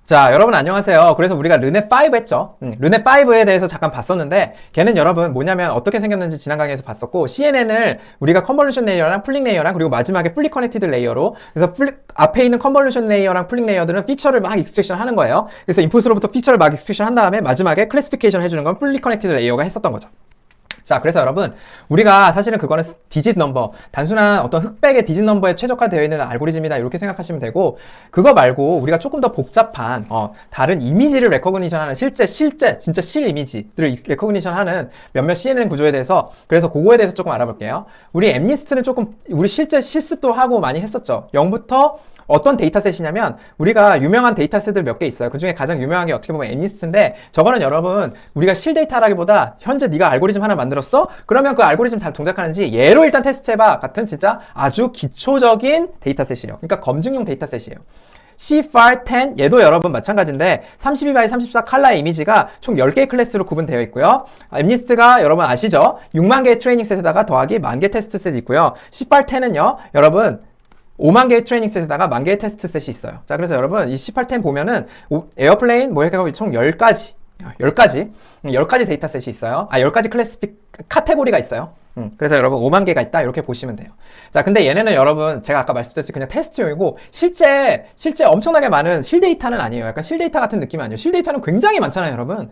자, 여러분 안녕하세요. 그래서 우리가 르넷5 했죠. 르넷5에 대해서 잠깐 봤었는데 걔는 여러분 뭐냐면 어떻게 생겼는지 지난 강의에서 봤었고 CNN을 우리가 컨볼루션 레이어랑 풀링 레이어랑 그리고 마지막에 풀리 커넥티드 레이어로 그래서 앞에 있는 컨볼루션 레이어랑 풀링 레이어들은 피처를 막 익스트랙션 하는 거예요. 그래서 인풋으로부터 피처를 막 익스트랙션 한 다음에 마지막에 클래시피케이션 해주는 건 풀리 커넥티드 레이어가 했었던 거죠. 자, 그래서 여러분, 우리가 사실은 그거는 디짓 넘버, 단순한 어떤 흑백의 디짓 넘버에 최적화되어 있는 알고리즘이다, 이렇게 생각하시면 되고, 그거 말고 우리가 조금 더 복잡한, 다른 이미지를 레커그니션 하는 진짜 실 이미지들을 레커그니션 하는 몇몇 CNN 구조에 대해서, 그래서 그거에 대해서 조금 알아볼게요. 우리 엠니스트는 조금, 우리 실제 실습도 하고 많이 했었죠. 0부터 어떤 데이터셋이냐면 우리가 유명한 데이터셋들 몇 개 있어요. 그 중에 가장 유명한 게 어떻게 보면 엠니스트인데 저거는 여러분 우리가 실 데이터라기보다 현재 네가 알고리즘 하나 만들었어? 그러면 그 알고리즘 잘 동작하는지 얘로 일단 테스트해봐 같은 진짜 아주 기초적인 데이터셋이에요. 그러니까 검증용 데이터셋이에요. C510 얘도 여러분 마찬가지인데 32x34 칼라의 이미지가 총 10개의 클래스로 구분되어 있고요. 엠니스트가 여러분 아시죠? 6만 개의 트레이닝 셋에다가 더하기 10,000개 테스트 셋이 있고요. C810은요 여러분 5만 개의 트레이닝 셋에다가 1만 개의 테스트 셋이 있어요. 자, 그래서 여러분, 이 C810 보면은, 에어플레인, 뭐, 이렇게 총 10가지 데이터 셋이 있어요. 10가지 카테고리가 있어요. 그래서 여러분, 5만 개가 있다. 이렇게 보시면 돼요. 자, 근데 얘네는 여러분, 제가 아까 말씀드렸듯이 그냥 테스트용이고, 실제 엄청나게 많은 실 데이터는 아니에요. 약간 실 데이터 같은 느낌이 아니에요. 실 데이터는 굉장히 많잖아요, 여러분.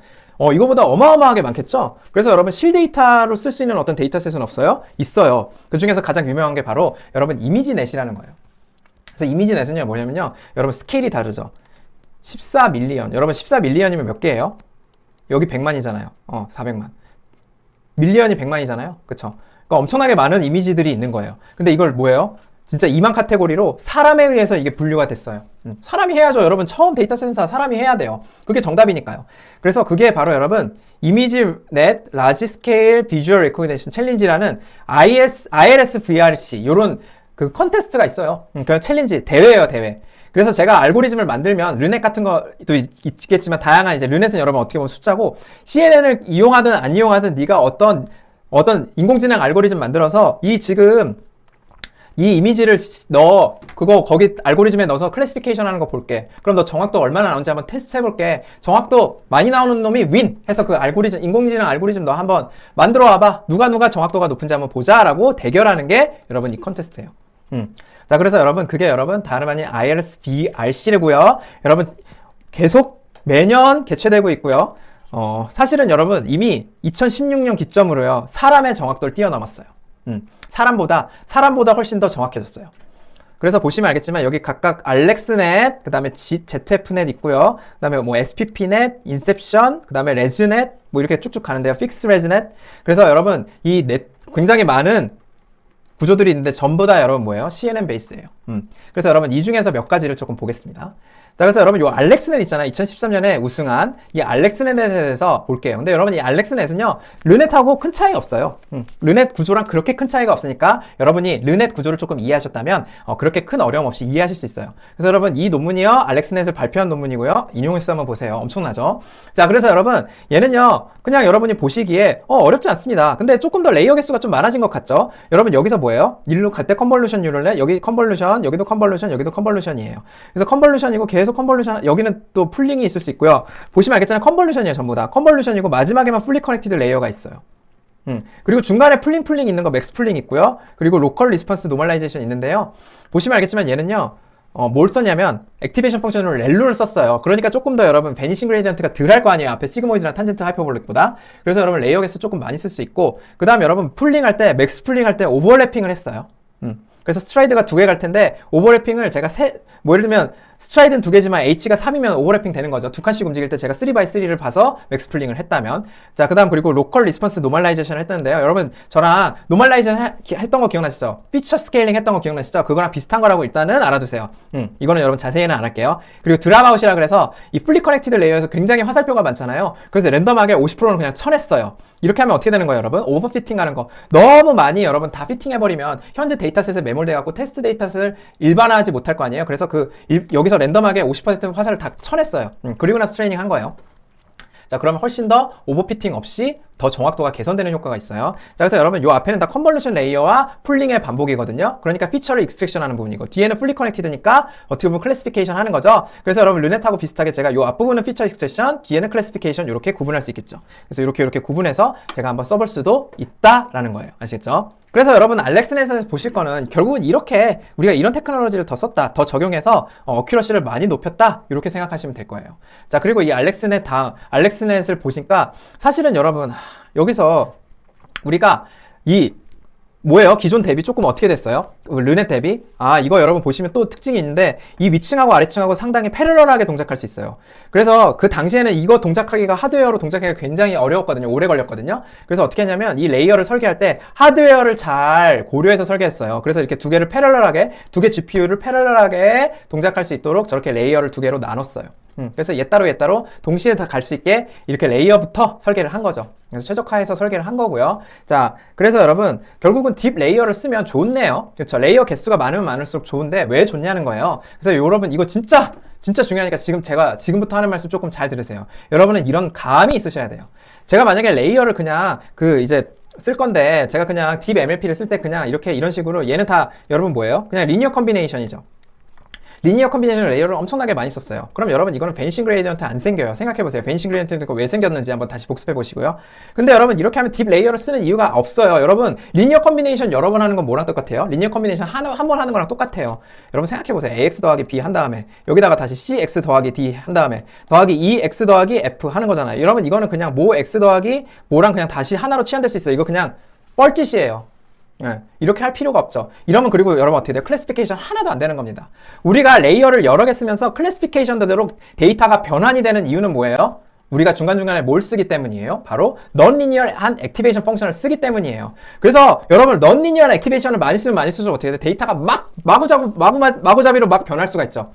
이거보다 어마어마하게 많겠죠? 그래서 여러분 실 데이터로 쓸 수 있는 어떤 데이터셋은 없어요? 있어요. 그 중에서 가장 유명한 게 바로 여러분 이미지넷이라는 거예요. 그래서 이미지넷은요 뭐냐면요 여러분 스케일이 다르죠. 14밀리언. 여러분 14밀리언이면 몇 개예요? 여기 100만이잖아요. 400만. 밀리언이 100만이잖아요. 그쵸? 그러니까 엄청나게 많은 이미지들이 있는 거예요. 근데 이걸 뭐예요? 진짜 2만 카테고리로 사람에 의해서 이게 분류가 됐어요. 사람이 해야죠. 여러분 처음 데이터 센서 사람이 해야 돼요. 그게 정답이니까요. 그래서 그게 바로 여러분 이미지넷 라지 스케일 비주얼 레코그니션 챌린지라는 ILS VRC 요런 그 컨테스트가 있어요. 그 챌린지 대회예요, 대회. 그래서 제가 알고리즘을 만들면 르넷 같은 것도 있겠지만 다양한 이제 르넷은 여러분 어떻게 보면 숫자고 CNN을 이용하든 안 이용하든 네가 어떤 인공지능 알고리즘 만들어서 이 이미지를 거기 알고리즘에 넣어서 클래시피케이션 하는 거 볼게. 그럼 너 정확도 얼마나 나오는지 한번 테스트 해볼게. 정확도 많이 나오는 놈이 윈! 해서 그 알고리즘, 인공지능 알고리즘 너 한번 만들어 와봐. 누가 정확도가 높은지 한번 보자. 라고 대결하는 게 여러분 이 컨테스트예요. 자, 그래서 여러분, 그게 여러분, 다름 아닌 ILS-BRC고요. 여러분, 계속 매년 개최되고 있고요. 사실은 여러분, 이미 2016년 기점으로요, 사람의 정확도를 뛰어넘었어요. 사람보다 훨씬 더 정확해졌어요. 그래서 보시면 알겠지만 여기 각각 알렉스넷, 그 다음에 ZF넷 있고요. 그 다음에 뭐 SPP넷, 인셉션, 그 다음에 레즈넷, 뭐 이렇게 쭉쭉 가는데요. 픽스 레즈넷. 그래서 여러분 이 굉장히 많은 구조들이 있는데 전부 다 여러분 뭐예요? CNN 베이스예요. 그래서 여러분 이 중에서 몇 가지를 조금 보겠습니다. 자, 그래서 여러분 요 알렉스넷 있잖아요. 2013년에 우승한 이 알렉스넷에 대해서 볼게요. 근데 여러분 이 알렉스넷은요 르넷하고 큰 차이가 없어요. 르넷 구조랑 그렇게 큰 차이가 없으니까 여러분이 르넷 구조를 조금 이해하셨다면 그렇게 큰 어려움 없이 이해하실 수 있어요. 그래서 여러분 이 논문이요 알렉스넷을 발표한 논문이고요. 인용해서 한번 보세요. 엄청나죠? 자, 그래서 여러분 얘는요 그냥 여러분이 보시기에 어렵지 않습니다. 근데 조금 더 레이어 개수가 좀 많아진 것 같죠? 여러분 여기서 뭐예요? 일로 갈 때 컨볼루션 뉴럴넷, 여기 컨볼루션, 여기도 컨볼루션, 여기도 컨볼루션이에요. 그래서 컨볼루션이고 계속 컨볼루션, 여기는 또 풀링이 있을 수 있고요. 보시면 알겠잖아요. 컨볼루션이에요, 전부 다. 컨볼루션이고 마지막에만 풀리 커넥티드 레이어가 있어요. 그리고 중간에 풀링 있는 거 맥스 풀링 있고요. 그리고 로컬 리스폰스 노멀라이제이션 있는데요. 보시면 알겠지만 얘는요. 뭘 썼냐면 액티베이션 펑션으로 렐루를 썼어요. 그러니까 조금 더 여러분 베니싱 그레디언트가 덜 할 거 아니에요. 앞에 시그모이드랑 탄젠트 하이퍼볼릭보다. 그래서 여러분 레이어 개수 조금 많이 쓸 수 있고 그 다음 여러분 풀링 할 때 맥스 풀링 할 때 오버래핑을 했어요. 그래서 스트라이드가 2개 갈 텐데 오버래핑을 제가 예를 들면 스트라이드는 2개지만 H가 3이면 오버래핑 되는 거죠. 2칸씩 움직일 때 제가 3x3를 봐서 맥스 풀링을 했다면. 자, 그 다음 그리고 로컬 리스폰스 노멀라이제이션을 했는데요. 여러분 저랑 노멀라이제이션 했던 거 기억나시죠? 피처 스케일링 했던 거 기억나시죠? 그거랑 비슷한 거라고 일단은 알아두세요. 이거는 여러분 자세히는 안 할게요. 그리고 드랍아웃이라 그래서 이 풀리 커넥티드 레이어에서 굉장히 화살표가 많잖아요. 그래서 랜덤하게 50%는 그냥 쳐냈어요. 이렇게 하면 어떻게 되는 거예요, 여러분? 오버피팅 하는 거. 너무 많이 여러분 다 피팅해버리면 현재 데이터셋에 매몰돼갖고 테스트 데이터셋을 일반화하지 못할 거 아니에요? 그래서 여기서 랜덤하게 50% 화살을 다 쳐냈어요. 그리고 나서 트레이닝 한 거예요. 자, 그러면 훨씬 더 오버피팅 없이 더 정확도가 개선되는 효과가 있어요. 자, 그래서 여러분 요 앞에는 다 컨볼루션 레이어와 풀링의 반복이거든요. 그러니까 피처를 익스트랙션 하는 부분이고 뒤에는 풀리 커넥티드니까 어떻게 보면 클래시피케이션 하는 거죠. 그래서 여러분 르넷하고 비슷하게 제가 요 앞부분은 피처 익스트랙션, 뒤에는 클래시피케이션 이렇게 구분할 수 있겠죠. 그래서 이렇게 구분해서 제가 한번 써볼 수도 있다라는 거예요. 아시겠죠? 그래서 여러분 알렉스넷에서 보실 거는 결국은 이렇게 우리가 이런 테크놀로지를 더 썼다, 더 적용해서 어큐러시를 많이 높였다 이렇게 생각하시면 될 거예요. 자, 그리고 이 알렉스넷을 보니까 사실은 여러분 여기서 우리가 이 뭐예요? 기존 대비 조금 어떻게 됐어요? 르넷 대비? 이거 여러분 보시면 또 특징이 있는데 이 위층하고 아래층하고 상당히 패러럴하게 동작할 수 있어요. 그래서 그 당시에는 이거 동작하기가 하드웨어로 동작하기가 굉장히 어려웠거든요. 오래 걸렸거든요. 그래서 어떻게 했냐면 이 레이어를 설계할 때 하드웨어를 잘 고려해서 설계했어요. 그래서 이렇게 두 개를 패러럴하게, 두 개 GPU를 패러럴하게 동작할 수 있도록 저렇게 레이어를 두 개로 나눴어요. 그래서 얘 따로 동시에 다 갈 수 있게 이렇게 레이어부터 설계를 한 거죠. 그래서 최적화해서 설계를 한 거고요. 자, 그래서 여러분 결국은 딥 레이어를 쓰면 좋네요. 그렇죠? 레이어 개수가 많으면 많을수록 좋은데 왜 좋냐는 거예요. 그래서 여러분 이거 진짜 중요하니까 제가 지금부터 하는 말씀 조금 잘 들으세요. 여러분은 이런 감이 있으셔야 돼요. 제가 만약에 레이어를 그냥 쓸 건데 제가 그냥 딥 MLP를 쓸 때 그냥 이런 식으로 얘는 다 여러분 뭐예요? 그냥 리니어 컨비네이션이죠. 리니어 컨비네이션 레이어를 엄청나게 많이 썼어요. 그럼 여러분 이거는 베니싱 그레이디언트 안 생겨요. 생각해보세요. 베니싱 그레이디언트가 왜 생겼는지 한번 다시 복습해보시고요. 근데 여러분 이렇게 하면 딥 레이어를 쓰는 이유가 없어요. 여러분 리니어 컨비네이션 여러 번 하는 건 뭐랑 똑같아요? 리니어 컨비네이션 한 번 하는 거랑 똑같아요. 여러분 생각해보세요. AX 더하기 B 한 다음에 여기다가 다시 CX 더하기 D 한 다음에 더하기 EX 더하기 F 하는 거잖아요. 여러분 이거는 그냥 모 X 더하기 뭐랑 그냥 다시 하나로 치환될 수 있어요. 이거 그냥 뻘짓이에요. 네, 이렇게 할 필요가 없죠. 이러면 그리고 여러분 어떻게 돼요? 클래시피케이션 하나도 안 되는 겁니다. 우리가 레이어를 여러 개 쓰면서 클래시피케이션대로 데이터가 변환이 되는 이유는 뭐예요? 우리가 중간중간에 뭘 쓰기 때문이에요? 바로 넌리니어한 액티베이션 펑션을 쓰기 때문이에요. 그래서 여러분 넌리니어한 액티베이션을 많이 쓰면 많이 쓸수록 어떻게 돼? 데이터가 마구잡이로 막 변할 수가 있죠.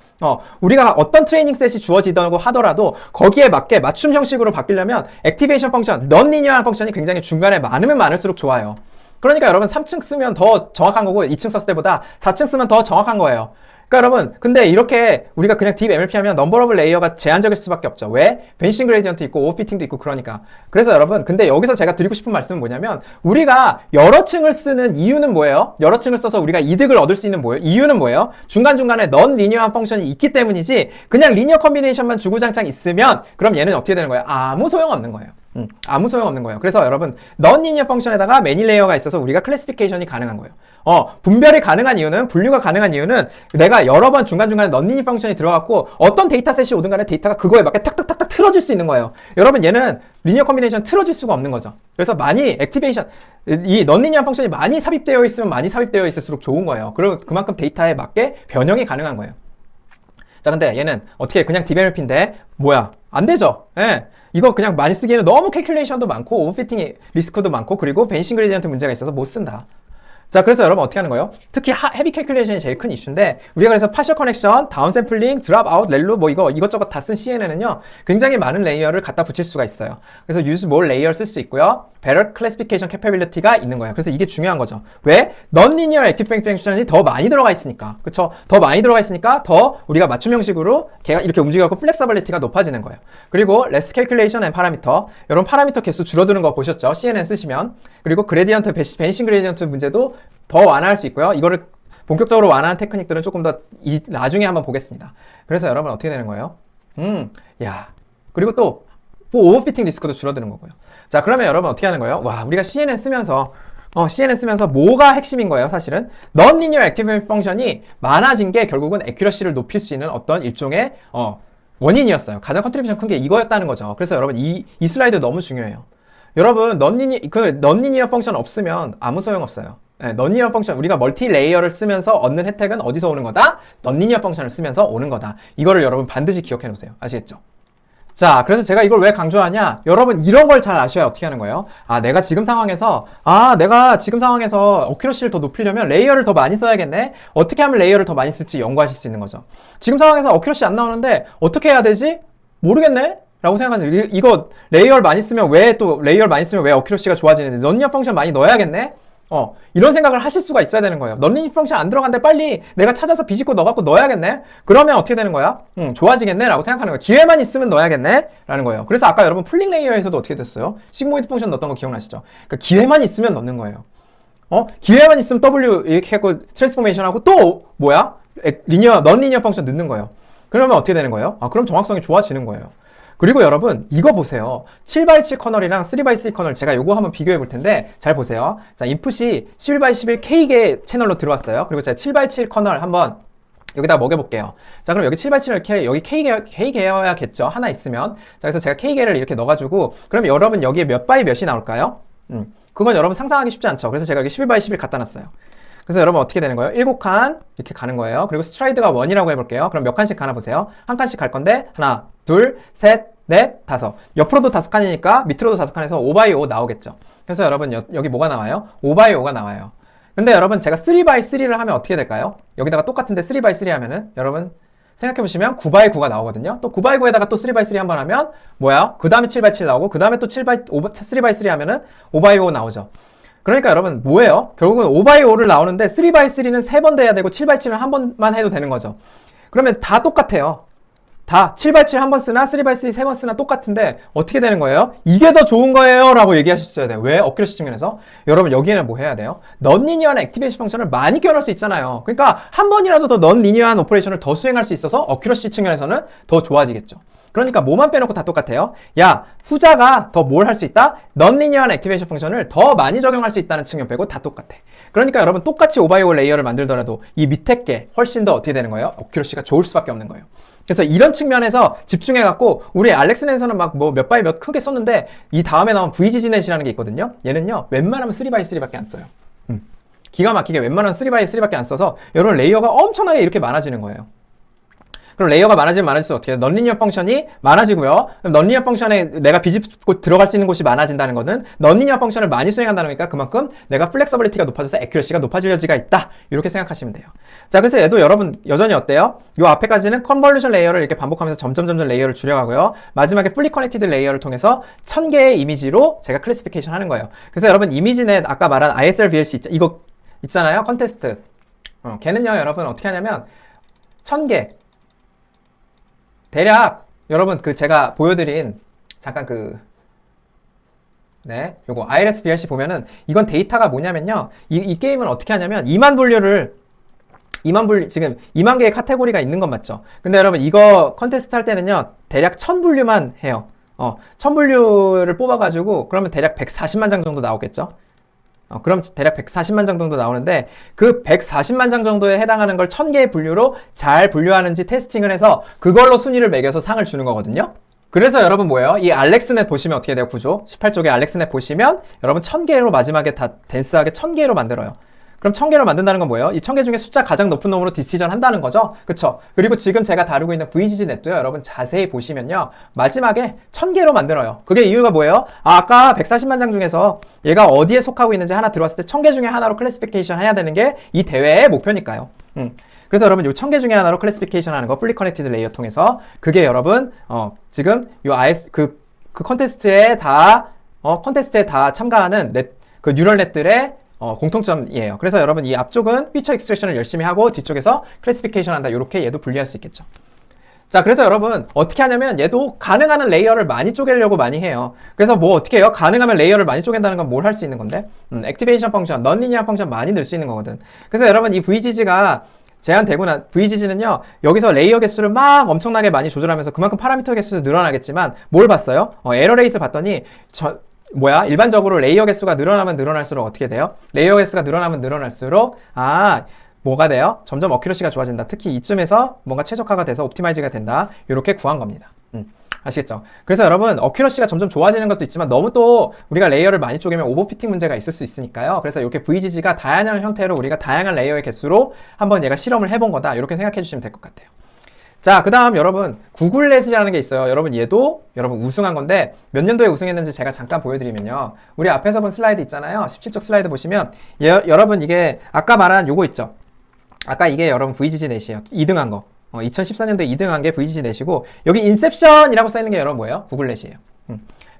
우리가 어떤 트레이닝 셋이 주어지다고 하더라도 거기에 맞게 맞춤 형식으로 바뀌려면 액티베이션 펑션, 넌리니어한 펑션이 굉장히 중간에 많으면 많을수록 좋아요. 그러니까 여러분 3층 쓰면 더 정확한 거고 2층 썼을 때보다 4층 쓰면 더 정확한 거예요. 그러니까 여러분 근데 이렇게 우리가 그냥 딥 MLP 하면 넘버 오브 레이어가 제한적일 수밖에 없죠. 왜? 베니싱 그레이디언트 있고 오버피팅도 있고 그러니까. 그래서 여러분 근데 여기서 제가 드리고 싶은 말씀은 뭐냐면 우리가 여러 층을 쓰는 이유는 뭐예요? 여러 층을 써서 우리가 이득을 얻을 수 있는 뭐예요? 이유는 뭐예요? 중간중간에 넌 리니어한 펑션이 있기 때문이지 그냥 리니어 컨비네이션만 주구장창 있으면 그럼 얘는 어떻게 되는 거예요? 아무 소용없는 거예요. 아무 소용없는 거예요. 그래서 여러분 넌리니어 펑션에다가 매니 레이어가 있어서 우리가 클래시피케이션이 가능한 거예요. 분별이 가능한 이유는 분류가 가능한 이유는 내가 여러 번 중간중간에 넌리니어 펑션이 들어갔고 어떤 데이터셋이 오든 간에 데이터가 그거에 맞게 탁탁탁탁 틀어질 수 있는 거예요. 여러분 얘는 리니어 컨비네이션 틀어질 수가 없는 거죠. 그래서 많이 액티베이션 이 넌리니어 펑션이 많이 삽입되어 있으면 많이 삽입되어 있을수록 좋은 거예요. 그리고 그만큼 데이터에 맞게 변형이 가능한 거예요. 자, 근데 얘는 어떻게 그냥 DBMLP인데 뭐야? 안 되죠. 예. 이거 그냥 많이 쓰기에는 너무 캘큘레이션도 많고 오버피팅 리스크도 많고 그리고 베니싱 그레디언트 문제가 있어서 못 쓴다. 자, 그래서 여러분 어떻게 하는 거예요? 특히 헤비 캘큘레이션이 제일 큰 이슈인데 우리가 그래서 파셜 커넥션, 다운 샘플링, 드랍 아웃, 렐루 뭐 이것저것 다 쓴 CNN은요 굉장히 많은 레이어를 갖다 붙일 수가 있어요. 그래서 use more 레이어 쓸 수 있고요. better classification capability가 있는 거예요. 그래서 이게 중요한 거죠. 왜? non-linear active function이 더 많이 들어가 있으니까. 그쵸? 더 많이 들어가 있으니까 더 우리가 맞춤 형식으로 걔가 이렇게 움직여갖고 플렉서빌리티가 높아지는 거예요. 그리고 less calculation and parameter. 여러분 파라미터 개수 줄어드는 거 보셨죠? CNN 쓰시면. 그리고 그레디언트, 베니싱 그레디언트 문제도 더 완화할 수 있고요. 이거를 본격적으로 완화한 테크닉들은 조금 더 나중에 한번 보겠습니다. 그래서 여러분 어떻게 되는 거예요? 그리고 또 오버피팅 리스크도 줄어드는 거고요. 자, 그러면 여러분 어떻게 하는 거예요? 와, 우리가 CNN 쓰면서 뭐가 핵심인 거예요, 사실은? Non-linear active function이 많아진 게 결국은 accuracy를 높일 수 있는 어떤 일종의 원인이었어요. 가장 컨트리뷰션 큰 게 이거였다는 거죠. 그래서 여러분 이 슬라이드 너무 중요해요. 여러분 non-linear 펑션 없으면 아무 소용 없어요. 네, 넌리니어 펑션, 우리가 멀티 레이어를 쓰면서 얻는 혜택은 어디서 오는 거다? 넌리니어 펑션을 쓰면서 오는 거다. 이거를 여러분 반드시 기억해 놓으세요. 아시겠죠? 자, 그래서 제가 이걸 왜 강조하냐? 여러분 이런 걸 잘 아셔야 어떻게 하는 거예요? 내가 지금 상황에서 어큐러시를 더 높이려면 레이어를 더 많이 써야겠네? 어떻게 하면 레이어를 더 많이 쓸지 연구하실 수 있는 거죠. 지금 상황에서 어큐러시 안 나오는데 어떻게 해야 되지? 모르겠네? 라고 생각하세요. 이거 레이어를 많이 쓰면 왜 어큐러시가 좋아지는지 넌리니어 펑션 많이 넣어야겠네? 이런 생각을 하실 수가 있어야 되는 거예요. 넌리니어 펑션 안 들어간데 빨리 내가 찾아서 비집고 넣어갖고 넣어야겠네? 그러면 어떻게 되는 거야? 좋아지겠네? 라고 생각하는 거예요. 기회만 있으면 넣어야겠네? 라는 거예요. 그래서 아까 여러분 풀링 레이어에서도 어떻게 됐어요? 시그모이드 펑션 넣었던 거 기억나시죠? 그러니까 기회만 있으면 넣는 거예요. 기회만 있으면 W 이렇게 했고 트랜스포메이션 하고 또 뭐야? 넌리니어 펑션 넣는 거예요. 그러면 어떻게 되는 거예요? 그럼 정확성이 좋아지는 거예요. 그리고 여러분 이거 보세요. 7x7 커널이랑 3x3 커널 제가 요거 한번 비교해 볼 텐데 잘 보세요. 자, 인풋이 11x11 K개 채널로 들어왔어요. 그리고 제가 7x7 커널 한번 여기다 먹여볼게요. 자, 그럼 여기 7x7을 이렇게 여기 K개여야겠죠. 하나 있으면. 자, 그래서 제가 K개를 이렇게 넣어가지고 그럼 여러분 여기에 몇 바이 몇이 나올까요? 그건 여러분 상상하기 쉽지 않죠. 그래서 제가 여기 11x11 갖다 놨어요. 그래서 여러분 어떻게 되는 거예요? 7칸 이렇게 가는 거예요. 그리고 스트라이드가 1이라고 해볼게요. 그럼 몇 칸씩 가나 보세요. 한 칸씩 갈 건데 하나, 둘, 셋, 넷, 다섯. 옆으로도 5칸이니까 밑으로도 5칸에서 5x5 나오겠죠. 그래서 여러분 여기 뭐가 나와요? 5x5가 나와요. 근데 여러분 제가 3x3를 하면 어떻게 될까요? 여기다가 똑같은데 3x3 하면은 여러분 생각해보시면 9x9가 나오거든요. 또 9x9에다가 또 3x3 한번 하면 뭐야? 그 다음에 7x7 나오고 그 다음에 또 3x3 하면은 5x5 나오죠. 그러니까 여러분 뭐예요? 결국은 5x5를 나오는데 3x3는 3번 돼야 되고 7x7은 한 번만 해도 되는 거죠. 그러면 다 똑같아요. 다 7x7 한 번 쓰나 3x3 세 번 쓰나 똑같은데 어떻게 되는 거예요? 이게 더 좋은 거예요 라고 얘기하실 수 있어야 돼요. 왜? 어큐러시 측면에서 여러분 여기에는 뭐 해야 돼요? 넌리니어한 액티베이션 펑션을 많이 껴넣을 수 있잖아요. 그러니까 한 번이라도 더 넌리니어한 오퍼레이션을 더 수행할 수 있어서 어큐러시 측면에서는 더 좋아지겠죠. 그러니까 뭐만 빼놓고 다 똑같아요. 야, 후자가 더 뭘 할 수 있다? 넌리니어한 액티베이션 펑션을 더 많이 적용할 수 있다는 측면 빼고 다 똑같아. 그러니까 여러분 똑같이 5x5 레이어를 만들더라도 이 밑에 게 훨씬 더 어떻게 되는 거예요? 어큐러시가 좋을 수밖에 없는 거예요. 그래서 이런 측면에서 집중해갖고 우리 알렉스넷에서는 막 뭐 몇 바이 몇 크게 썼는데 이 다음에 나온 VGG넷이라는 게 있거든요. 얘는요 웬만하면 3x3밖에 안 써요. 기가 막히게 웬만하면 3x3밖에 안 써서 여러분 레이어가 엄청나게 이렇게 많아지는 거예요. 그럼 레이어가 많아지면 많아질수록 어떻게 해요? 넌리니어 펑션이 많아지고요. 그럼 넌리니어 펑션에 내가 비집고 들어갈 수 있는 곳이 많아진다는 것은 넌리니어 펑션을 많이 수행한다는 거니까 그만큼 내가 플렉서블리티가 높아져서 애큐러시가 높아질 여지가 있다. 이렇게 생각하시면 돼요. 자, 그래서 얘도 여러분 여전히 어때요? 요 앞에까지는 컨볼루션 레이어를 이렇게 반복하면서 점점 레이어를 줄여가고요. 마지막에 풀리 커넥티드 레이어를 통해서 1000개의 이미지로 제가 클래시피케이션 하는 거예요. 그래서 여러분 이미지넷 아까 말한 ISR VLC 이거 있잖아요. 컨테스트. 걔는요 여러분 어떻게 하냐면 1000개 대략 여러분 제가 보여드린 잠깐 요거 IRS VRC 보면은 이건 데이터가 뭐냐면요 이 게임은 어떻게 하냐면 2만 분류 지금 2만 개의 카테고리가 있는 건 맞죠? 근데 여러분 이거 컨테스트 할 때는요 대략 1000분류만 해요. 1000분류를 뽑아가지고 그러면 대략 140만 장 정도 나오겠죠? 그럼 대략 140만 장 정도 나오는데 그 140만 장 정도에 해당하는 걸 1000개의 분류로 잘 분류하는지 테스팅을 해서 그걸로 순위를 매겨서 상을 주는 거거든요. 그래서 여러분 뭐예요? 이 알렉스넷 보시면 어떻게 돼요? 구조 18쪽에 알렉스넷 보시면 여러분 1000개로 마지막에 다 댄스하게 1000개로 만들어요. 그럼 1000개로 만든다는 건 뭐예요? 이 1000개 중에 숫자 가장 높은 놈으로 디시전 한다는 거죠? 그쵸? 그리고 지금 제가 다루고 있는 VGG넷도요, 여러분 자세히 보시면요, 마지막에 1000개로 만들어요. 그게 이유가 뭐예요? 아까 140만 장 중에서 얘가 어디에 속하고 있는지 하나 들어왔을 때 1000개 중에 하나로 클래시피케이션 해야 되는 게 이 대회의 목표니까요. 그래서 여러분 요 1000개 중에 하나로 클래시피케이션 하는 거 풀리 커넥티드 레이어 통해서 그게 여러분 지금 요 IS 컨테스트에 다 참가하는 뉴럴넷들의 공통점이에요. 그래서 여러분 이 앞쪽은 피처 익스트랙션을 열심히 하고 뒤쪽에서 클래시피케이션 한다. 이렇게 얘도 분리할 수 있겠죠. 자, 그래서 여러분 어떻게 하냐면 얘도 가능한 레이어를 많이 쪼개려고 많이 해요. 그래서 뭐 어떻게 해요? 가능하면 레이어를 많이 쪼갠다는 건 뭘 할 수 있는 건데? 액티베이션 펑션, 넌리니어 펑션 많이 넣을 수 있는 거거든. 그래서 여러분 이 VGG가 제한되고 VGG는요 여기서 레이어 개수를 막 엄청나게 많이 조절하면서 그만큼 파라미터 개수도 늘어나겠지만 뭘 봤어요? 에러 레이스를 봤더니 일반적으로 레이어 개수가 늘어나면 늘어날수록 어떻게 돼요? 레이어 개수가 늘어나면 늘어날수록 뭐가 돼요? 점점 어큐러시가 좋아진다. 특히 이쯤에서 뭔가 최적화가 돼서 옵티마이즈가 된다. 이렇게 구한 겁니다. 아시겠죠? 그래서 여러분 어큐러시가 점점 좋아지는 것도 있지만 너무 또 우리가 레이어를 많이 쪼개면 오버피팅 문제가 있을 수 있으니까요. 그래서 이렇게 VGG가 다양한 형태로 우리가 다양한 레이어의 개수로 한번 얘가 실험을 해본 거다. 이렇게 생각해 주시면 될 것 같아요. 자, 그 다음 여러분 구글넷이라는 게 있어요. 여러분 얘도 여러분 우승한 건데 몇 년도에 우승했는지 제가 잠깐 보여드리면요. 우리 앞에서 본 슬라이드 있잖아요. 17쪽 슬라이드 보시면 여러분 이게 아까 말한 요거 있죠. 아까 이게 여러분 VGG넷이에요. 2등한 거. 2014년도에 2등한 게 VGG넷이고 여기 인셉션이라고 써있는 게 여러분 뭐예요? 구글넷이에요.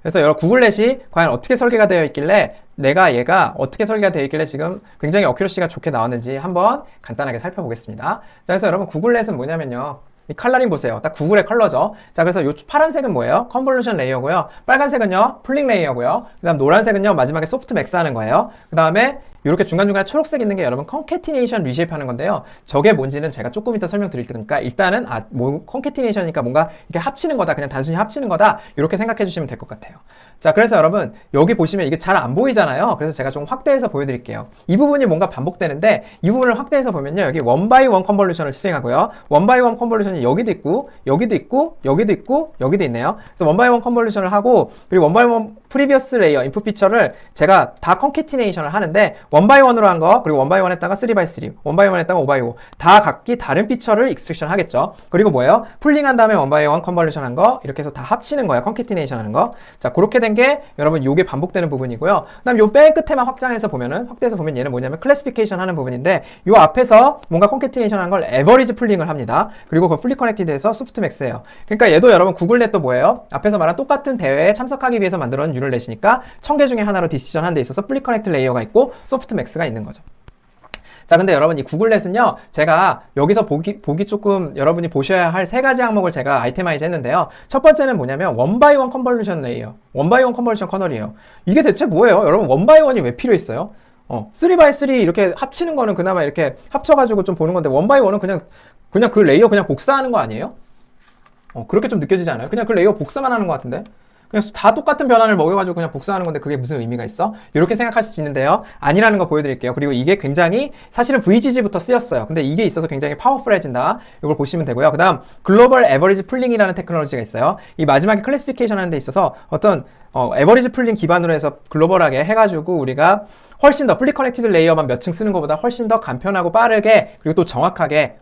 그래서 여러분 구글넷이 과연 어떻게 설계가 되어 있길래 내가 얘가 어떻게 설계가 되어 있길래 지금 굉장히 어큐러시가 좋게 나왔는지 한번 간단하게 살펴보겠습니다. 자, 그래서 여러분 구글렛은 뭐냐면요. 이 컬러링 보세요. 딱 구글의 컬러죠. 자, 그래서 요 파란색은 뭐예요? 컨볼루션 레이어고요. 빨간색은요, 풀링 레이어고요. 그 다음 노란색은요, 마지막에 소프트 맥스 하는 거예요. 그 다음에 이렇게 중간중간에 초록색 있는 게 여러분 컨캐티네이션 리쉐이프 하는 건데요. 저게 뭔지는 제가 조금 이따 설명드릴 테니까 일단은 뭐 컨캐티네이션이니까 뭔가 이렇게 합치는 거다. 그냥 단순히 합치는 거다. 이렇게 생각해 주시면 될 것 같아요. 자, 그래서 여러분 여기 보시면 이게 잘 안 보이잖아요. 그래서 제가 좀 확대해서 보여드릴게요. 이 부분이 뭔가 반복되는데 이 부분을 확대해서 보면요. 여기 원바이원 컨볼루션을 실행하고요. 원바이원 컨볼루션이 여기도 있고 여기도 있고 여기도 있고 여기도 있네요. 그래서 원바이원 컨볼루션을 하고 그리고 원바이원 프리비어스 레이어 인풋 피처를 제가 다 컨캐티네이션을 하는데 원바이원으로 한 거 그리고 원바이원 했다가 3x3 원바이원 했다가 5x5 다 각기 다른 피처를 익스트랙션 하겠죠. 그리고 뭐예요? 풀링한 다음에 원바이원 컨볼루션 한 거 이렇게 해서 다 합치는 거예요. 컨캐티네이션 하는 거. 자, 그렇게 된 게 여러분 요게 반복되는 부분이고요. 그다음 요 맨 끝에만 확장해서 보면은 확대해서 보면 얘는 뭐냐면 클래시피케이션 하는 부분인데 요 앞에서 뭔가 컨캐티네이션 하는 걸 에버리지 풀링을 합니다. 그리고 그 풀리 커넥티드에서 소프트 맥스예요. 그러니까 얘도 여러분 구글넷도 뭐예요? 앞에서 말한 똑같은 대회에 참석하기 위해서 만들어 놓은 뉴럴넷이니까 1000개 중에 하나로 디시전 하는 데 있어서 풀리 커넥트 레이어가 있고 소프트 맥스가 있는 거죠. 자, 근데 여러분 이 구글넷은요, 제가 여기서 보기 조금 여러분이 보셔야 할 세 가지 항목을 제가 아이템화이즈 했는데요. 첫 번째는 뭐냐면 원바이원 컨볼루션 레이어, 원바이원 컨볼루션 커널이에요. 이게 대체 뭐예요? 여러분 원바이원이 왜 필요했어요? 3x3 이렇게 합치는 거는 그나마 이렇게 합쳐가지고 좀 보는 건데 원바이원은 그냥 그 레이어 그냥 복사하는 거 아니에요? 그렇게 좀 느껴지지 않아요? 그냥 그 레이어 복사만 하는 것 같은데? 그냥 다 똑같은 변환을 먹여가지고 그냥 복사하는 건데 그게 무슨 의미가 있어? 이렇게 생각하실 수 있는데요. 아니라는 거 보여드릴게요. 그리고 이게 굉장히 사실은 VGG부터 쓰였어요. 근데 이게 있어서 굉장히 파워풀해진다. 이걸 보시면 되고요. 그 다음 글로벌 에버리지 풀링이라는 테크놀로지가 있어요. 이 마지막에 클래시피케이션 하는 데 있어서 어떤 에버리지 풀링 기반으로 해서 글로벌하게 해가지고 우리가 훨씬 더 풀리 커넥티드 레이어만 몇 층 쓰는 것보다 훨씬 더 간편하고 빠르게 그리고 또 정확하게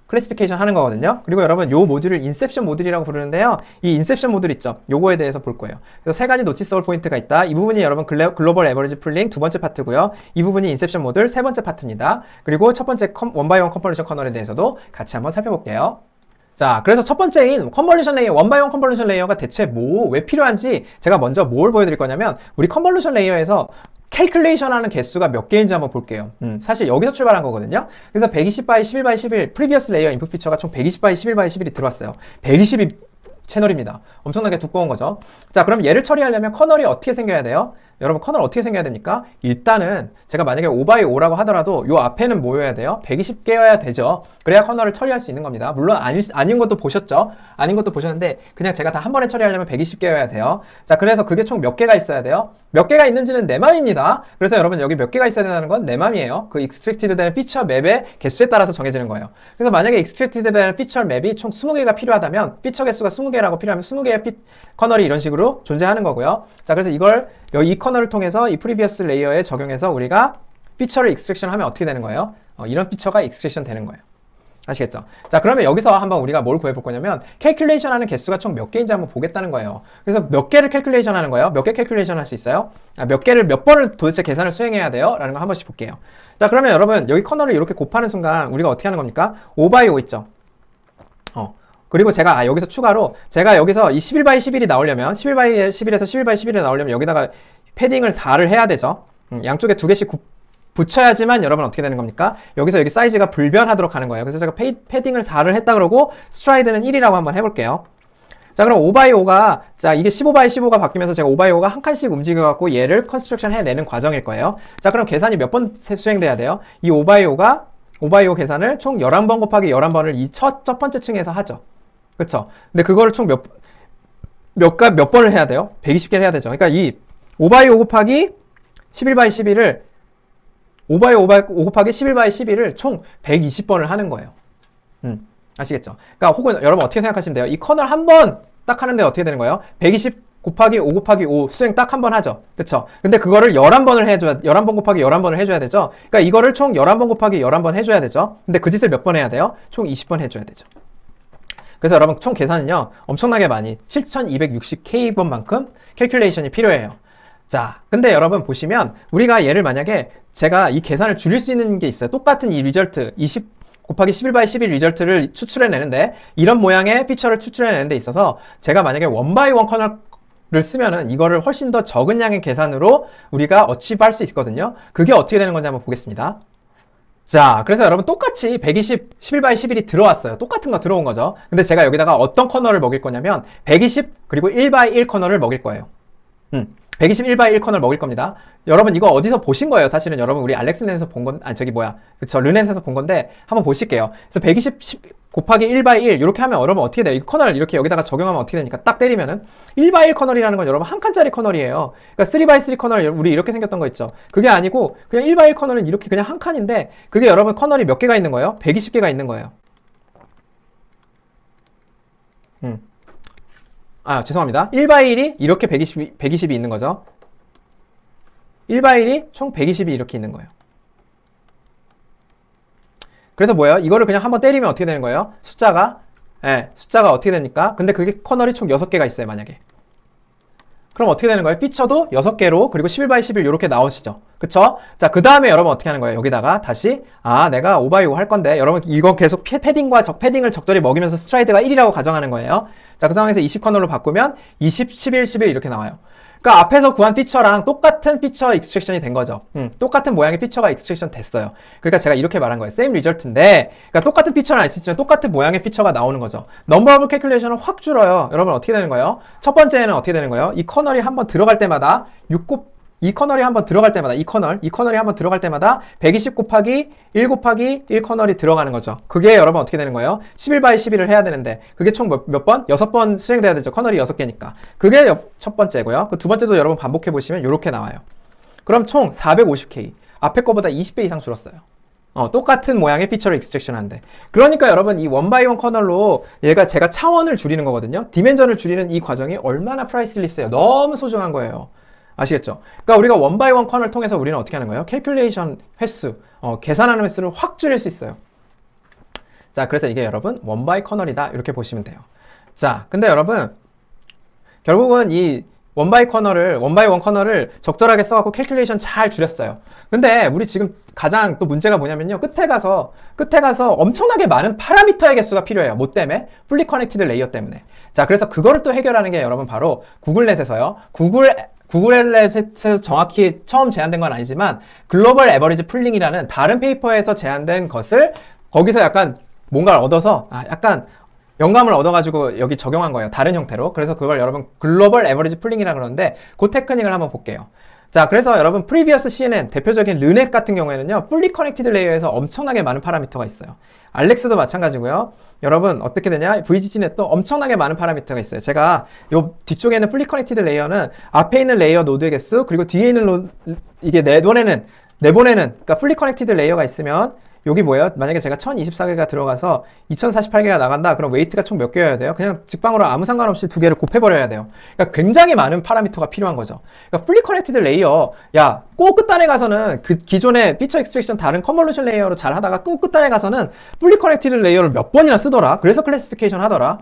클래시피케이션 하는 거거든요. 그리고 여러분 요 모듈을 인셉션 모듈이라고 부르는데요. 이 인셉션 모듈 있죠. 요거에 대해서 볼 거예요. 그래서 세 가지 노티스볼 포인트가 있다. 이 부분이 여러분 글로벌 에버리지 풀링 두 번째 파트고요. 이 부분이 인셉션 모듈 세 번째 파트입니다. 그리고 첫 번째 원바이원 컨볼루션 커널에 대해서도 같이 한번 살펴볼게요. 자, 그래서 첫 번째인 컨볼루션 레이어, 원바이원 컨볼루션 레이어가 대체 왜 필요한지 제가 먼저 뭘 보여드릴 거냐면 우리 컨볼루션 레이어에서 캘큘레이션 하는 개수가 몇 개인지 한번 볼게요. 사실 여기서 출발한 거거든요. 그래서 120 by 11 by 11 프리비어스 레이어 인풋 피처가 총 120 by 11 by 11이 들어왔어요. 120이 채널입니다. 엄청나게 두꺼운 거죠. 자, 그럼 얘를 처리하려면 커널이 어떻게 생겨야 돼요? 여러분 커널 어떻게 생겨야 됩니까? 일단은 제가 만약에 5x5라고 하더라도 요 앞에는 뭐여야 돼요? 120개여야 되죠. 그래야 커널을 처리할 수 있는 겁니다. 물론 아닌 것도 보셨죠? 아닌 것도 보셨는데 그냥 제가 다 한 번에 처리하려면 120개여야 돼요. 자, 그래서 그게 총 몇 개가 있어야 돼요? 몇 개가 있는지는 내 맘입니다. 그래서 여러분 여기 몇 개가 있어야 된다는 건 내 맘이에요. 그 익스트랙티드 되는 피처 맵의 개수에 따라서 정해지는 거예요. 그래서 만약에 익스트랙티드 되는 피처 맵이 총 20개가 필요하다면 피처 개수가 20개라고 필요하면 20개의 커널이 이런 식으로 존재하는 거고요. 자, 그래서 이걸 이 커널을 통해서 이 프리비어스 레이어에 적용해서 우리가 피처를 익스트랙션 하면 어떻게 되는 거예요? 이런 피처가 익스트랙션 되는 거예요. 아시겠죠? 자, 그러면 여기서 한번 우리가 뭘 구해볼 거냐면 캘큘레이션 하는 개수가 총 몇 개인지 한번 보겠다는 거예요. 그래서 몇 개를 캘큘레이션 하는 거예요? 몇 개 캘큘레이션 할 수 있어요? 몇 개를 몇 번을 도대체 계산을 수행해야 돼요? 라는 거 한 번씩 볼게요. 자, 그러면 여러분 여기 커널을 이렇게 곱하는 순간 우리가 어떻게 하는 겁니까? 5x5 있죠? 그리고 제가 여기서 추가로 제가 여기서 이 11x11이 나오려면 11x11에서 11x11이 나오려면 여기다가 패딩을 4를 해야 되죠. 양쪽에 두 개씩 붙여야지만 여러분 어떻게 되는 겁니까? 여기서 여기 사이즈가 불변하도록 하는 거예요. 그래서 제가 패딩을 4를 했다 그러고 스트라이드는 1이라고 한번 해볼게요. 자, 그럼 5x5가 자 이게 15x15가 바뀌면서 제가 5x5가 한 칸씩 움직여갖고 얘를 컨스트럭션 해내는 과정일 거예요. 자, 그럼 계산이 몇 번 수행돼야 돼요? 이 5x5 계산을 총 11번 곱하기 11번을 이 첫 번째 층에서 하죠. 그쵸? 근데 그거를 총 몇 번을 해야 돼요? 120개를 해야 되죠. 그러니까 이 5x5 곱하기 11x11을 5x5 곱하기 11x11을 총 120번을 하는 거예요. 아시겠죠? 그러니까 혹은 여러분 어떻게 생각하시면 돼요? 이 커널 한 번 딱 하는데 어떻게 되는 거예요? 120 곱하기 5 곱하기 5 수행 딱 한 번 하죠. 그쵸? 근데 그거를 11번 곱하기 11번을 해줘야 되죠? 그러니까 이거를 총 11번 곱하기 11번 해줘야 되죠? 근데 그 짓을 몇 번 해야 돼요? 총 20번 해줘야 되죠. 그래서 여러분 총 계산은요, 엄청나게 많이 7260K번만큼 캘큘레이션이 필요해요. 자, 근데 여러분 보시면 우리가 얘를 만약에 제가 이 계산을 줄일 수 있는 게 있어요. 똑같은 이 리절트 20 곱하기 11x11 리절트를 추출해내는데 이런 모양의 피처를 추출해내는 데 있어서 제가 만약에 1x1 커널 를 쓰면은 이거를 훨씬 더 적은 양의 계산으로 우리가 어치브 할 수 있거든요. 그게 어떻게 되는 건지 한번 보겠습니다. 자, 그래서 여러분 똑같이 120, 11 x 11이 들어왔어요. 똑같은 거 들어온 거죠. 근데 제가 여기다가 어떤 커널을 먹일 거냐면 120 그리고 1 x 1 커널을 먹일 거예요. 121 x 1 커널 먹일 겁니다. 여러분 이거 어디서 보신 거예요? 사실은 여러분 우리 알렉스넷에서 본 건, 아니 저기 뭐야, 그쵸, 르넷에서 본 건데 한번 보실게요. 그래서 120 곱하기 1 x 1 이렇게 하면 여러분 어떻게 돼요? 이 커널 이렇게 여기다가 적용하면 어떻게 됩니까? 딱 때리면은 1 x 1 커널이라는 건 여러분 한 칸짜리 커널이에요. 그러니까 3 x 3 커널 우리 이렇게 생겼던 거 있죠? 그게 아니고 그냥 1 x 1 커널은 이렇게 그냥 한 칸인데 그게 여러분 커널이 몇 개가 있는 거예요? 120개가 있는 거예요. 죄송합니다. 1 x 1이 이렇게 120이 있는 거죠. 1 x 1이 총 120이 이렇게 있는 거예요. 그래서 뭐예요? 이거를 그냥 한번 때리면 어떻게 되는 거예요? 숫자가 어떻게 됩니까? 근데 그게 커널이 총 6개가 있어요, 만약에. 그럼 어떻게 되는 거예요? 피처도 6개로, 그리고 11 x 11 이렇게 나오시죠. 그쵸? 자, 그 다음에 여러분 어떻게 하는 거예요? 여기다가 다시, 내가 5 x 5 할 건데, 여러분 이거 계속 패딩과 패딩을 적절히 먹이면서 스트라이드가 1이라고 가정하는 거예요. 자, 그 상황에서 20 커널로 바꾸면 20, 11, 11 이렇게 나와요. 그러니까 앞에서 구한 피처랑 똑같은 피처 익스트랙션이 된 거죠. 똑같은 모양의 피처가 익스트랙션 됐어요. 그러니까 제가 이렇게 말한 거예요. same result인데, 그러니까 똑같은 피처는 알 수 있지만 똑같은 모양의 피처가 나오는 거죠. 넘버 오브 캘큘레이션은 확 줄어요. 여러분 어떻게 되는 거예요? 첫 번째는 어떻게 되는 거예요? 이 커널이 한번 들어갈 때마다 이 커널이 한번 들어갈 때마다 이 커널이 한번 들어갈 때마다 120 곱하기 1 곱하기 1 커널이 들어가는 거죠. 그게 여러분 어떻게 되는 거예요? 11 x 11을 해야 되는데 그게 총 몇 번? 6번 수행돼야 되죠. 커널이 6개니까. 그게 첫 번째고요. 그 두 번째도 여러분 반복해 보시면 이렇게 나와요. 그럼 총 450K. 앞에 거보다 20배 이상 줄었어요. 똑같은 모양의 피처를 익스트랙션 한데. 그러니까 여러분 이 원바이원 커널로 제가 차원을 줄이는 거거든요. 디멘전을 줄이는 이 과정이 얼마나 프라이슬리스해요. 너무 소중한 거예요. 아시겠죠? 그러니까 우리가 원바이원 커널을 통해서 우리는 어떻게 하는 거예요? 캘큘레이션 횟수, 계산하는 횟수를 확 줄일 수 있어요. 자, 그래서 이게 여러분 원바이 커널이다 이렇게 보시면 돼요. 자, 근데 여러분 결국은 이 원바이원 커널을 적절하게 써갖고 캘큘레이션 잘 줄였어요. 근데 우리 지금 가장 또 문제가 뭐냐면요. 끝에 가서 엄청나게 많은 파라미터의 개수가 필요해요. 뭐 때문에? 풀리 커넥티드 레이어 때문에. 자, 그래서 그거를 또 해결하는 게 여러분 바로 구글넷에서요. 구글넷에서 정확히 처음 제안된 건 아니지만 글로벌 에버리지 풀링이라는 다른 페이퍼에서 제안된 것을 거기서 약간 뭔가를 얻어서 약간 영감을 얻어가지고 여기 적용한 거예요. 다른 형태로. 그래서 그걸 여러분 글로벌 에버리지 풀링이라 그러는데 그 테크닉을 한번 볼게요. 자, 그래서 여러분 프리비어스 CNN 대표적인 르넷 같은 경우에는요. 풀리 커넥티드 레이어에서 엄청나게 많은 파라미터가 있어요. 알렉스도 마찬가지고요. 여러분 어떻게 되냐? VGG넷도 엄청나게 많은 파라미터가 있어요. 제가 요 뒤쪽에 있는 풀리 커넥티드 레이어는 앞에 있는 레이어 노드의 개수 그리고 뒤에 있는 이게 내보내는 그러니까 풀리 커넥티드 레이어가 있으면 여기 뭐예요? 만약에 제가 1024개가 들어가서 2048개가 나간다. 그럼 웨이트가 총 몇 개여야 돼요? 그냥 직방으로 아무 상관없이 두 개를 곱해버려야 돼요. 그러니까 굉장히 많은 파라미터가 필요한 거죠. 그러니까 풀리 커넥티드 레이어, 꼭 끝단에 가서는 그 기존의 피처 익스트랙션 다른 컨볼루션 레이어로 잘 하다가 꼭 끝단에 가서는 풀리 커넥티드 레이어를 몇 번이나 쓰더라. 그래서 클래시피케이션 하더라.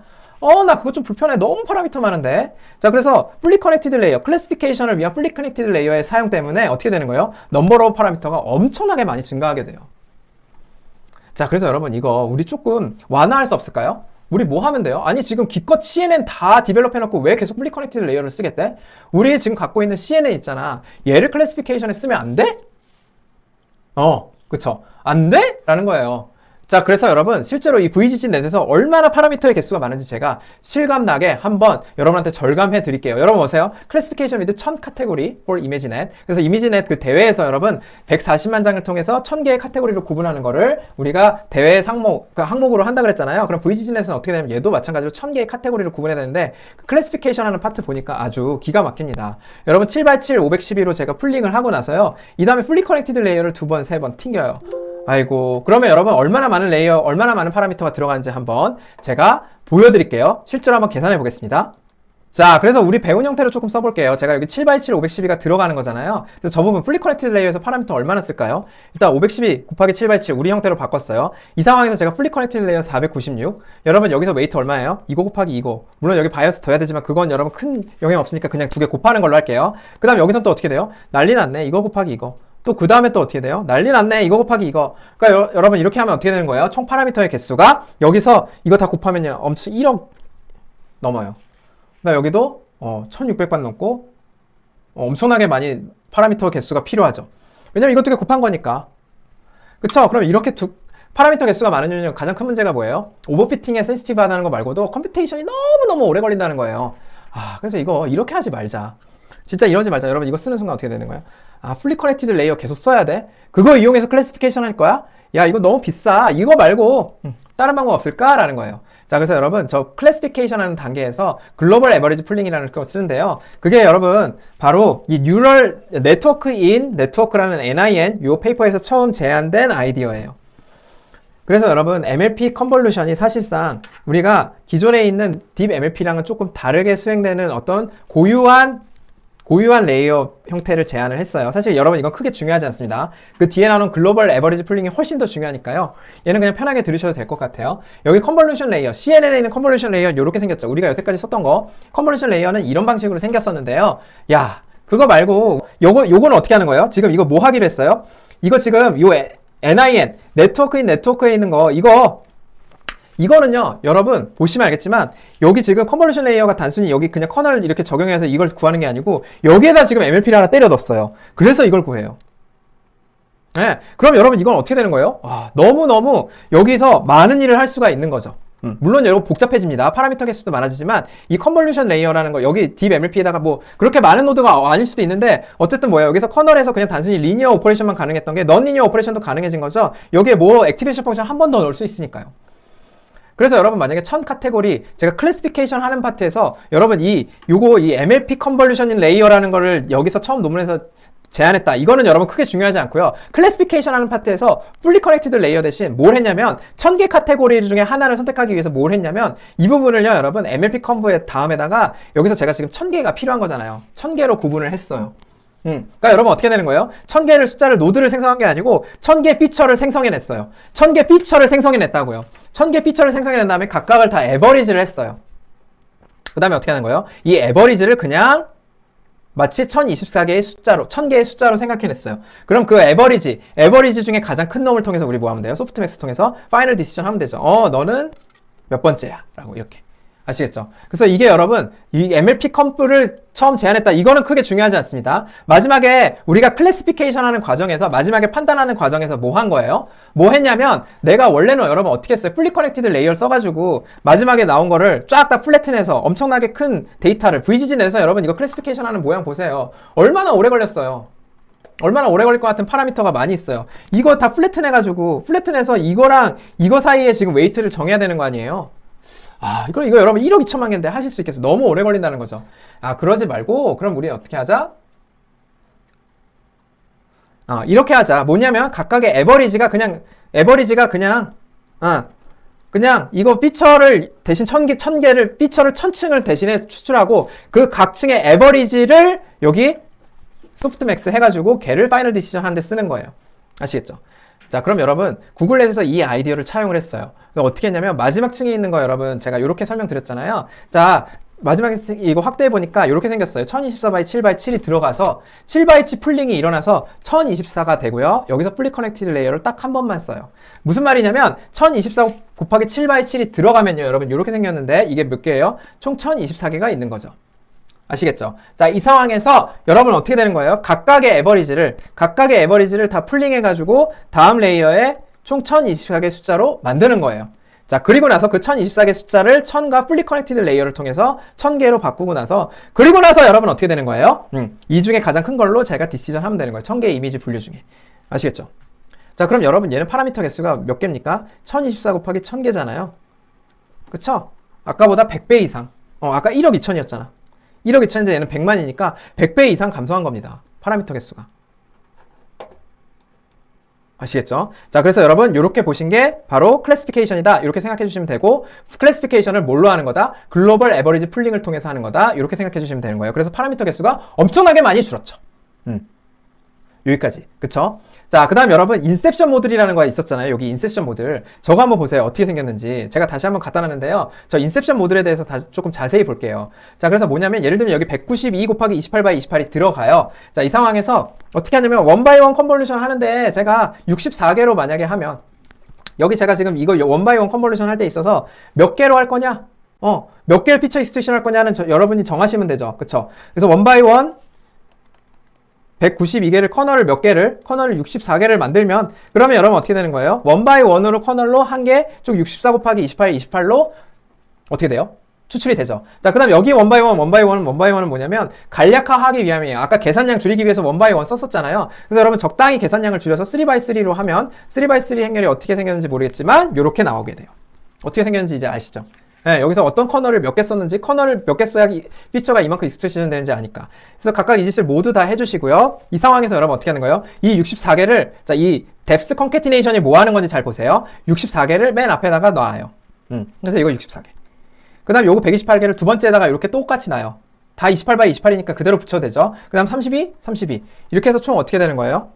나 그거 좀 불편해. 너무 파라미터 많은데. 자, 그래서 풀리 커넥티드 레이어, 클래시피케이션을 위한 풀리 커넥티드 레이어의 사용 때문에 어떻게 되는 거예요? 넘버 오브 파라미터가 엄청나게 많이 증가하게 돼요. 자, 그래서 여러분 이거 우리 조금 완화할 수 없을까요? 우리 뭐 하면 돼요? 아니 지금 기껏 CNN 다 디벨롭 해놓고 왜 계속 풀리 커넥티드 레이어를 쓰겠대? 우리 지금 갖고 있는 CNN 있잖아. 얘를 클래시피케이션에 쓰면 안 돼? 그쵸? 안 돼? 라는 거예요. 자, 그래서 여러분 실제로 이 VGG넷에서 얼마나 파라미터의 개수가 많은지 제가 실감나게 한번 여러분한테 절감해 드릴게요. 여러분 보세요. 클래시피케이션 위드 1000 카테고리 for 이미지넷. 그래서 이미지넷 그 대회에서 여러분 140만 장을 통해서 1000개의 카테고리로 구분하는 거를 우리가 대회 항목으로 한다 그랬잖아요. 그럼 VGG넷은 어떻게 되냐면 얘도 마찬가지로 1000개의 카테고리로 구분해야 되는데 그 클래시피케이션 하는 파트 보니까 아주 기가 막힙니다. 여러분 7x7 512로 제가 풀링을 하고 나서요. 이 다음에 풀리 커넥티드 레이어를 2번, 3번 튕겨요. 아이고, 그러면 여러분 얼마나 많은 레이어, 얼마나 많은 파라미터가 들어가는지 한번 제가 보여드릴게요. 실제로 한번 계산해 보겠습니다. 자, 그래서 우리 배운 형태로 조금 써볼게요. 제가 여기 7x7 512가 들어가는 거잖아요. 그래서 저 부분 풀리 커넥티드 레이어에서 파라미터 얼마나 쓸까요? 일단 512 곱하기 7x7 우리 형태로 바꿨어요. 이 상황에서 제가 풀리 커넥티드 레이어 496. 여러분 여기서 웨이트 얼마예요? 이거 곱하기 이거. 물론 여기 바이어스 더 해야 되지만 그건 여러분 큰 영향 없으니까 그냥 두 개 곱하는 걸로 할게요. 그 다음 여기서 또 어떻게 돼요? 난리 났네. 이거 곱하기 이거. 또 그 다음에 또 어떻게 돼요? 난리 났네. 이거 곱하기 이거. 그러니까 여러분 이렇게 하면 어떻게 되는 거예요? 총 파라미터의 개수가 여기서 이거 다 곱하면요. 엄청 1억 넘어요. 나 여기도 1600번 넘고 엄청나게 많이 파라미터 개수가 필요하죠. 왜냐면 이것 두 개 곱한 거니까. 그쵸? 그럼 이렇게 파라미터 개수가 많은 이유는 가장 큰 문제가 뭐예요? 오버피팅에 센시티브하다는 거 말고도 컴퓨테이션이 너무너무 오래 걸린다는 거예요. 그래서 이거 이렇게 하지 말자. 진짜 이러지 말자. 여러분 이거 쓰는 순간 어떻게 되는 거예요? 풀리 커넥티드 레이어 계속 써야 돼? 그거 이용해서 클래시피케이션 할 거야? 야, 이거 너무 비싸. 이거 말고 다른 방법 없을까? 라는 거예요. 자, 그래서 여러분 저 클래시피케이션 하는 단계에서 글로벌 에버리지 풀링이라는 걸 쓰는데요. 그게 여러분 바로 이 뉴럴 네트워크라는 NIN 요 페이퍼에서 처음 제안된 아이디어예요. 그래서 여러분 MLP 컨볼루션이 사실상 우리가 기존에 있는 딥 MLP랑은 조금 다르게 수행되는 어떤 고유한 레이어 형태를 제안을 했어요. 사실 여러분 이건 크게 중요하지 않습니다. 그 뒤에 나오는 글로벌 에버리지 풀링이 훨씬 더 중요하니까요. 얘는 그냥 편하게 들으셔도 될 것 같아요. 여기 컨볼루션 레이어, CNN에 있는 컨볼루션 레이어 이렇게 생겼죠. 우리가 여태까지 썼던 거. 컨볼루션 레이어는 이런 방식으로 생겼었는데요. 야, 그거 말고 요거는 어떻게 하는 거예요? 지금 이거 뭐 하기로 했어요? 이거 지금 요 NIN, 네트워크에 있는 거 이거는요, 여러분, 보시면 알겠지만, 여기 지금 컨볼루션 레이어가 단순히 여기 그냥 커널 이렇게 적용해서 이걸 구하는 게 아니고, 여기에다 지금 MLP를 하나 때려 넣었어요. 그래서 이걸 구해요. 네. 그럼 여러분, 이건 어떻게 되는 거예요? 너무너무 여기서 많은 일을 할 수가 있는 거죠. 물론 여러분 복잡해집니다. 파라미터 개수도 많아지지만, 이 컨볼루션 레이어라는 거, 여기 딥 MLP에다가 뭐, 그렇게 많은 노드가 아닐 수도 있는데, 어쨌든 뭐예요? 여기서 커널에서 그냥 단순히 리니어 오퍼레이션만 가능했던 게, 넌 리니어 오퍼레이션도 가능해진 거죠? 여기에 뭐, 액티베이션 펑션 한 번 더 넣을 수 있으니까요. 그래서 여러분 만약에 1000 카테고리 제가 클래시피케이션 하는 파트에서 여러분 이 MLP 컨볼루션 레이어라는 거를 여기서 처음 논문에서 제안했다. 이거는 여러분 크게 중요하지 않고요. 클래시피케이션 하는 파트에서 fully connected 레이어 대신 뭘 했냐면 1000개 카테고리 중에 하나를 선택하기 위해서 뭘 했냐면 이 부분을요 여러분 MLP 컨버의 다음에다가 여기서 제가 지금 1000개가 필요한 거잖아요. 1000개로 구분을 했어요. 그러니까 여러분 어떻게 되는 거예요? 1000개를 숫자를 노드를 생성한 게 아니고 1000개 피처를 생성해냈어요. 1000개 피처를 생성해냈다고요. 1000개 피처를 생성해낸 다음에 각각을 다 에버리지를 했어요. 그 다음에 어떻게 하는 거예요? 이 에버리지를 그냥 마치 1024개의 숫자로 1000개의 숫자로 생각해냈어요. 그럼 그 에버리지 중에 가장 큰 놈을 통해서 우리 뭐 하면 돼요? 소프트맥스 통해서 파이널 디시전 하면 되죠. 너는 몇 번째야? 라고 이렇게. 아시겠죠? 그래서 이게 여러분 이 MLP 컴프를 처음 제안했다. 이거는 크게 중요하지 않습니다. 마지막에 우리가 클래시피케이션 하는 과정에서 마지막에 판단하는 과정에서 뭐 한 거예요? 뭐 했냐면 내가 원래는 여러분 어떻게 했어요? 풀리 커넥티드 레이어를 써가지고 마지막에 나온 거를 쫙 다 플래튼해서 엄청나게 큰 데이터를 VGG 내서 여러분 이거 클래시피케이션 하는 모양 보세요. 얼마나 오래 걸렸어요? 얼마나 오래 걸릴 것 같은 파라미터가 많이 있어요. 이거 다 플래튼해서 이거랑 이거 사이에 지금 웨이트를 정해야 되는 거 아니에요? 이거 여러분 1억 2천만 개인데 하실 수 있겠어요? 너무 오래 걸린다는 거죠. 그러지 말고, 그럼 우리는 어떻게 하자? 이렇게 하자. 뭐냐면, 각각의 에버리지가 그냥 이거 피처를 대신 1000개를, 피처를 1000층을 대신에 추출하고, 그 각 층의 에버리지를 여기 소프트맥스 해가지고 걔를 파이널 디시전 하는데 쓰는 거예요. 아시겠죠? 자, 그럼 여러분 구글넷에서 이 아이디어를 차용을 했어요. 어떻게 했냐면 마지막 층에 있는 거 여러분 제가 이렇게 설명드렸잖아요. 자, 마지막에 이거 확대해 보니까 이렇게 생겼어요. 1024 x 7 x 7이 들어가서 7x 풀링이 일어나서 1024가 되고요. 여기서 풀리 커넥티드 레이어를 딱 한 번만 써요. 무슨 말이냐면 1024 곱하기 7 x 7이 들어가면요. 여러분 이렇게 생겼는데 이게 몇 개예요? 총 1024개가 있는 거죠. 아시겠죠? 자, 이 상황에서 여러분 어떻게 되는 거예요? 각각의 에버리지를 다 풀링해가지고 다음 레이어에 총 1024개 숫자로 만드는 거예요. 자, 그리고 나서 그 1024개 숫자를 1000과 풀리 커넥티드 레이어를 통해서 1000개로 바꾸고 나서 그리고 나서 여러분 어떻게 되는 거예요? 이 중에 가장 큰 걸로 제가 디시전 하면 되는 거예요. 1000개의 이미지 분류 중에. 아시겠죠? 자, 그럼 여러분 얘는 파라미터 개수가 몇 개입니까? 1024 곱하기 1000개잖아요. 그쵸? 아까보다 100배 이상. 아까 1억 2천이었잖아. 1억 2천인데 얘는 100만이니까 100배 이상 감소한 겁니다. 파라미터 개수가. 아시겠죠? 자, 그래서 여러분 이렇게 보신 게 바로 클래시피케이션이다. 이렇게 생각해 주시면 되고 클래시피케이션을 뭘로 하는 거다? 글로벌 에버리지 풀링을 통해서 하는 거다. 이렇게 생각해 주시면 되는 거예요. 그래서 파라미터 개수가 엄청나게 많이 줄었죠. 여기까지. 그쵸? 자, 그 다음 여러분 인셉션 모듈이라는 거 있었잖아요. 여기 인셉션 모듈. 저거 한번 보세요. 어떻게 생겼는지. 제가 다시 한번 갖다 놨는데요. 저 인셉션 모듈에 대해서 조금 자세히 볼게요. 자, 그래서 뭐냐면 예를 들면 여기 192 곱하기 28 by 28이 들어가요. 자, 이 상황에서 어떻게 하냐면 원 바이 원 컨볼루션 하는데 제가 64개로 만약에 하면 여기 제가 지금 이거 원 바이 원 컨볼루션 할 때 있어서 몇 개로 할 거냐? 몇 개의 피처 익스트랙션 할 거냐는 여러분이 정하시면 되죠. 그쵸? 그래서 원 바이 원 192개를 커널을 64개를 만들면, 그러면 여러분 어떻게 되는 거예요? 원 바이 원으로 커널로 한 개, 쭉 64 곱하기 28로 어떻게 돼요? 추출이 되죠. 자, 그 다음 여기 원 바이 원은 뭐냐면 간략화 하기 위함이에요. 아까 계산량 줄이기 위해서 원 바이 원 썼었잖아요. 그래서 여러분 적당히 계산량을 줄여서 3x3로 하면 3x3 행렬이 어떻게 생겼는지 모르겠지만 이렇게 나오게 돼요. 어떻게 생겼는지 이제 아시죠? 네, 여기서 어떤 커널을 몇 개 썼는지, 커널을 몇 개 써야 피처가 이만큼 익스트랙션 되는지 아니까. 그래서 각각 이 짓을 모두 다 해주시고요. 이 상황에서 여러분 어떻게 하는 거예요? 이 64개를, 자, 이 depth concatenation이 뭐 하는 건지 잘 보세요. 64개를 맨 앞에다가 놔요. 그래서 이거 64개. 그 다음 요거 128개를 두 번째에다가 이렇게 똑같이 놔요. 다 28 by 28이니까 그대로 붙여도 되죠. 그 다음 32. 이렇게 해서 총 어떻게 되는 거예요?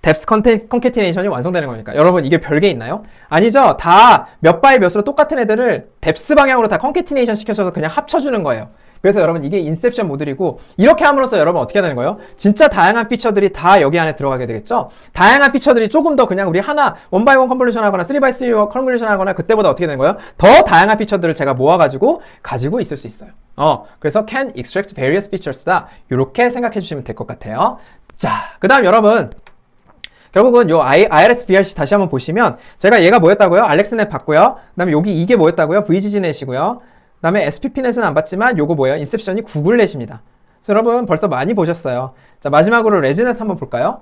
depth concatenation이 완성되는 거니까. 여러분 이게 별게 있나요? 아니죠. 다 몇 바이 몇으로 똑같은 애들을 depth 방향으로 다 concatenation 시켜줘서 그냥 합쳐주는 거예요. 그래서 여러분 이게 인셉션 모듈이고, 이렇게 함으로써 여러분 어떻게 되는 거예요? 진짜 다양한 피처들이 다 여기 안에 들어가게 되겠죠? 다양한 피처들이 조금 더 그냥 우리 하나 원 바이 원 컨볼루션 하거나 3x3 컨볼루션 하거나 그때보다 어떻게 되는 거예요? 더 다양한 피처들을 제가 모아가지고 가지고 있을 수 있어요. 그래서 can extract various features다. 이렇게 생각해 주시면 될 것 같아요. 자, 그 다음 여러분 결국은 요 IRS BRC 다시 한번 보시면, 제가 얘가 뭐였다고요? 알렉스넷 봤고요. 그 다음에 여기 이게 뭐였다고요? VGG넷이고요. 그 다음에 SPP넷은 안 봤지만 요거 뭐예요? 인셉션이 구글넷입니다. 그래서 여러분 벌써 많이 보셨어요. 자, 마지막으로 레즈넷 한번 볼까요?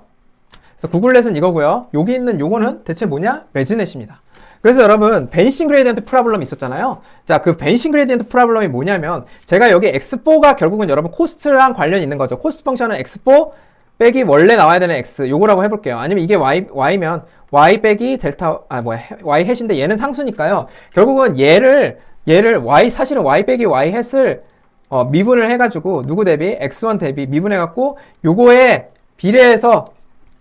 그래서 구글넷은 이거고요. 여기 있는 요거는 대체 뭐냐? 레즈넷입니다. 그래서 여러분 베니싱 그레디언트 프로블럼 있었잖아요. 자, 그 베니싱 그레디언트 프로블럼이 뭐냐면, 제가 여기 x4가 결국은 여러분 코스트랑 관련이 있는 거죠. 코스트 펑션은 x4 빼기 원래 나와야 되는 x, 요거라고 해볼게요. 아니면 이게 y면 y 빼기 델타, y 햇인데 얘는 상수니까요. 결국은 얘를 y, 사실은 y 빼기 y 햇을 미분을 해가지고 누구 대비? x1 대비 미분해갖고 요거에 비례해서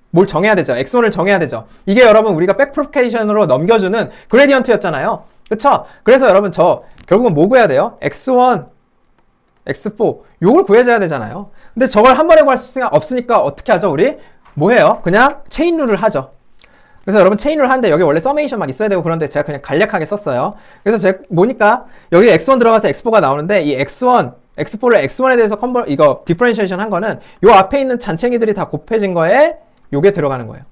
뭘 정해야 되죠. x1을 정해야 되죠. 이게 여러분 우리가 백프로케이션으로 넘겨주는 그레디언트였잖아요. 그쵸? 그래서 여러분 결국은 뭐 구해야 돼요? x1, x4 요걸 구해줘야 되잖아요. 근데 저걸 한 번에 구할 수가 없으니까 어떻게 하죠? 우리 뭐 해요? 그냥 체인 룰을 하죠. 그래서 여러분 체인 룰 하는데 여기 원래 서메이션 막 있어야 되고 그런데 제가 그냥 간략하게 썼어요. 그래서 제가 보니까 여기 x1 들어가서 x4가 나오는데, 이 x1, x4를 x1에 대해서 이거 디퍼런시에이션 한 거는 요 앞에 있는 잔챙이들이 다 곱해진 거에 요게 들어가는 거예요.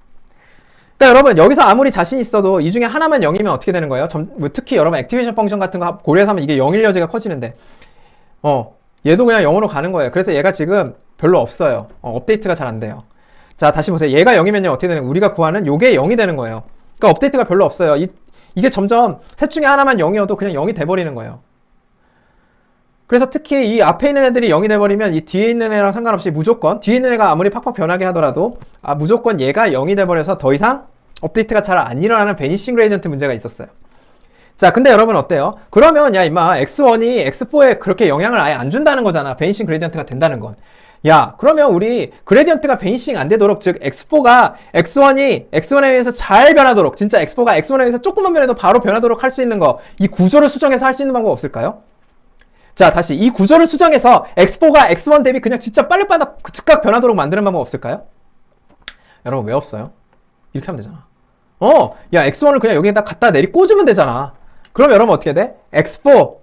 그러니까 여러분 여기서 아무리 자신 있어도 이 중에 하나만 0이면 어떻게 되는 거예요? 특히 여러분 액티베이션 펑션 같은 거 고려해서 하면 이게 0일 여지가 커지는데 얘도 그냥 0으로 가는 거예요. 그래서 얘가 지금 별로 없어요. 업데이트가 잘 안 돼요. 자, 다시 보세요. 얘가 0이면요 어떻게 되는 거예요? 우리가 구하는 요게 0이 되는 거예요. 그러니까 업데이트가 별로 없어요. 이게 점점 셋 중에 하나만 0이어도 그냥 0이 돼버리는 거예요. 그래서 특히 이 앞에 있는 애들이 0이 돼버리면 이 뒤에 있는 애랑 상관없이 무조건, 뒤에 있는 애가 아무리 팍팍 변하게 하더라도 무조건 얘가 0이 돼버려서 더 이상 업데이트가 잘 안 일어나는 베니싱 그레이디언트 문제가 있었어요. 자, 근데 여러분 어때요? 그러면 야 임마 x1이 x4에 그렇게 영향을 아예 안 준다는 거잖아. 베니싱 그레디언트가 된다는 건. 야, 그러면 우리 그레디언트가 베니싱 안 되도록, 즉 x4가 x1에 의해서 잘 변하도록, 진짜 x4가 x1에 의해서 조금만 변해도 바로 변하도록 할 수 있는 거, 이 구조를 수정해서 할 수 있는 방법 없을까요? 자, 다시 이 구조를 수정해서 x4가 x1 대비 그냥 진짜 빨리빨리 즉각 변하도록 만드는 방법 없을까요? 여러분 왜 없어요? 이렇게 하면 되잖아. 야 x1을 그냥 여기에다 갖다 꽂으면 되잖아. 그럼 여러분 어떻게 돼? x4,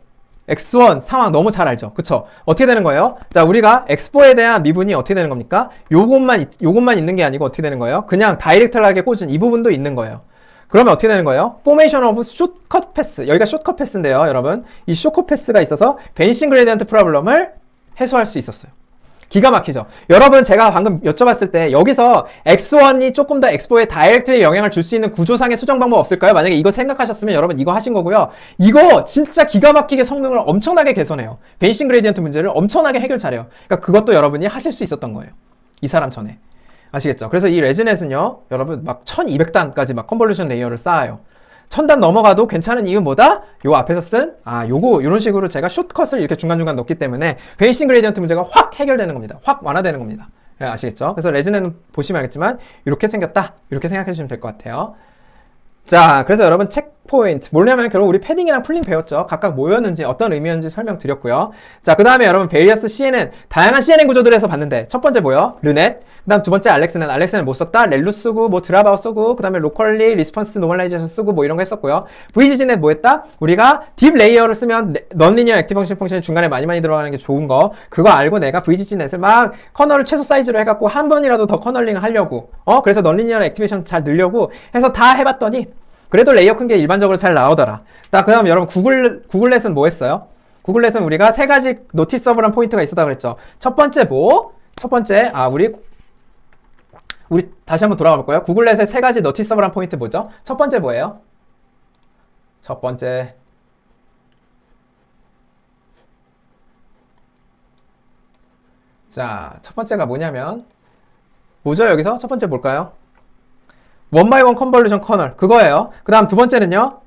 x1 상황 너무 잘 알죠? 그쵸? 어떻게 되는 거예요? 자, 우리가 x4에 대한 미분이 어떻게 되는 겁니까? 요것만 있는 게 아니고 어떻게 되는 거예요? 그냥 다이렉트하게 꽂은 이 부분도 있는 거예요. 그러면 어떻게 되는 거예요? Formation of Shortcut Path. 여기가 Shortcut Path인데요, 여러분. 이 Shortcut Path가 있어서 Vanishing Gradient 프로블럼을 해소할 수 있었어요. 기가 막히죠? 여러분, 제가 방금 여쭤봤을 때 여기서 x1이 조금 더 x4에 다이렉트리 영향을 줄 수 있는 구조상의 수정 방법 없을까요? 만약에 이거 생각하셨으면 여러분 이거 하신 거고요. 이거 진짜 기가 막히게 성능을 엄청나게 개선해요. 베니싱 그레디언트 문제를 엄청나게 해결 잘해요. 그러니까 그것도 여러분이 하실 수 있었던 거예요. 이 사람 전에. 아시겠죠? 그래서 이 레즈넷은요, 여러분 막 1200단까지 막 컨볼루션 레이어를 쌓아요. 1000단 넘어가도 괜찮은 이유는 뭐다? 요 앞에서 쓴, 요런 식으로 제가 숏컷을 이렇게 중간중간 넣기 때문에 베니싱 그레디언트 문제가 확 해결되는 겁니다. 확 완화되는 겁니다. 네, 아시겠죠? 그래서 레즈넷은 보시면 알겠지만, 이렇게 생겼다. 이렇게 생각해 주시면 될 것 같아요. 자, 그래서 여러분 체크포인트 뭐냐면 결국 우리 패딩이랑 풀링 배웠죠. 각각 뭐였는지 어떤 의미였는지 설명드렸고요. 자, 그 다음에 여러분 베리어스 CNN 다양한 CNN 구조들에서 봤는데 첫 번째 뭐요? 르넷. 그 다음 두 번째 알렉스는 못 썼다. 렐루 쓰고 뭐 드라바오 쓰고 그 다음에 로컬리 리스폰스 노멀라이제이션 쓰고 뭐 이런 거 했었고요. VGGnet 뭐 했다? 우리가 딥 레이어를 쓰면 넌리니어 액티브 펑션이 중간에 많이 들어가는 게 좋은 거 그거 알고 내가 VGGnet을 막 커널을 최소 사이즈로 해갖고 한 번이라도 더 커널링을 하려고 그래서 넌리니어 액티베이션 잘 늘려고 해서 다 해봤더니 그래도 레이어 큰 게 일반적으로 잘 나오더라. 그 다음 여러분 구글넷은 뭐 했어요? 구글넷은 우리가 세 가지 노티서블한 포인트가 있었다 그랬죠. 첫 번째 뭐? 첫 번째 우리 다시 한번 돌아가 볼까요? 구글넷의 세 가지 노티서블한 포인트 뭐죠? 첫 번째 뭐예요? 첫 번째 자, 첫 번째가 뭐냐면 뭐죠 여기서? 첫 번째 뭘까요? 원바이원 컨볼루션 커널 그거예요. 그 다음 두 번째는요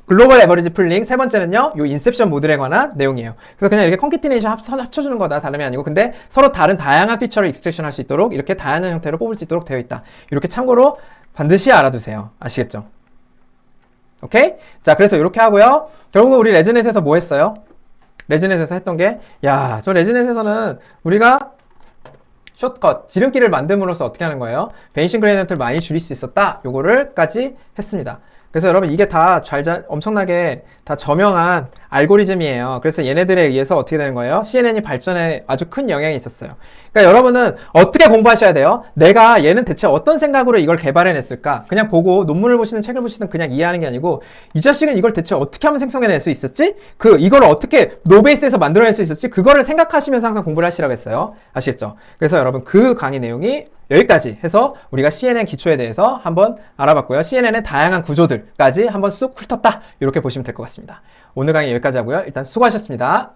글로벌 에버리지 풀링, 세 번째는요 요 인셉션 모듈에 관한 내용이에요. 그래서 그냥 이렇게 컨캐티네이션 합쳐주는 거다 다름이 아니고 근데 서로 다른 다양한 피처를 익스트랙션 할 수 있도록 이렇게 다양한 형태로 뽑을 수 있도록 되어 있다. 이렇게 참고로 반드시 알아두세요. 아시겠죠? 오케이? 자, 그래서 이렇게 하고요. 결국은 우리 레즈넷에서 뭐 했어요? 레즈넷에서 했던 게 저 레즈넷에서는 우리가 숏컷, 지름길을 만듦으로써 어떻게 하는 거예요? 베니싱 그레디언트를 많이 줄일 수 있었다. 요거를까지 했습니다. 그래서 여러분 이게 다 엄청나게 다 저명한 알고리즘이에요. 그래서 얘네들에 의해서 어떻게 되는 거예요? CNN이 발전에 아주 큰 영향이 있었어요. 그러니까 여러분은 어떻게 공부하셔야 돼요? 내가 얘는 대체 어떤 생각으로 이걸 개발해냈을까? 그냥 보고 논문을 보시든 책을 보시든 그냥 이해하는 게 아니고 이 자식은 이걸 대체 어떻게 하면 생성해낼 수 있었지? 이걸 어떻게 노베이스에서 만들어낼 수 있었지? 그거를 생각하시면서 항상 공부를 하시라고 했어요. 아시겠죠? 그래서 여러분 그 강의 내용이 여기까지 해서 우리가 CNN 기초에 대해서 한번 알아봤고요. CNN의 다양한 구조들까지 한번 쑥 훑었다. 이렇게 보시면 될 것 같습니다. 오늘 강의 여기까지 하고요. 일단 수고하셨습니다.